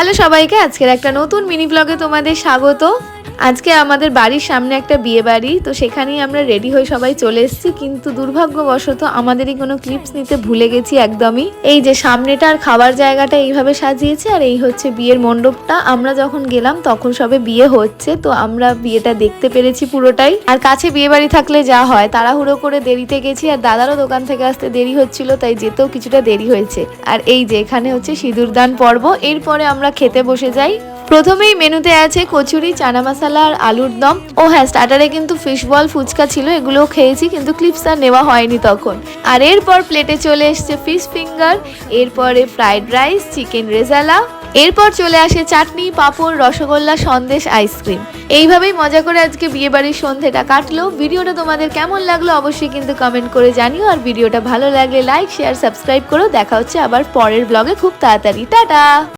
Hello সবাইকে, আজকের একটা নতুন মিনি ব্লগে তোমাদের স্বাগত। আজকে আমাদের বাড়ির সামনে একটা বিয়ে বাড়ি, তো সেখানেই আমরা রেডি হয়ে সবাই চলে এসেছি, কিন্তু দুর্ভাগ্যবশত আমাদেরই কোনো ক্লিপস নিতে ভুলে গেছি একদমই। এই যে সামনেটা আর খাবার জায়গাটা এইভাবে সাজিয়েছে, আর এই হচ্ছে বিয়ের মণ্ডপটা। আমরা যখন গেলাম তখন সবে বিয়ে হচ্ছে, তো আমরা বিয়েটা দেখতে পেরেছি পুরোটাই। আর কাছে বিয়ে বাড়ি থাকলে যা হয়, তাড়াহুড়ো করে দেরিতে গেছি, আর দাদারও দোকান থেকে আসতে দেরি হচ্ছিল, তাই যেতেও কিছুটা দেরি হয়েছে। আর এই যে এখানে হচ্ছে সিঁদুরদান পর্ব, এরপরে আমরা খেতে বসে যাই। প্রথমেই মেনুতে আছে কচুরি, চানা মশলা আর আলুর দম। ও হ্যাঁ, স্টার্টারে কিন্তু ফিশ বল, ফুচকা ছিল, এগুলোও খেয়েছি, কিন্তু ক্লিপস আর নেওয়া হয়নি তখন। আর এরপর প্লেটে চলে এসছে ফিশ ফিঙ্গার, এরপরে ফ্রাইড রাইস, চিকেন রেজালা, এরপর চলে আসে চাটনি, পাঁপড়, রসগোল্লা, সন্দেশ, আইসক্রিম। এইভাবেই মজা করে আজকে বিয়ে বাড়ির সন্ধ্যেটা কাটলো। ভিডিওটা তোমাদের কেমন লাগলো অবশ্যই কিন্তু কমেন্ট করে জানিও, আর ভিডিওটা ভালো লাগলে লাইক, শেয়ার, সাবস্ক্রাইব করো। দেখা হচ্ছে আবার পরের ব্লগে খুব তাড়াতাড়ি। টাটা।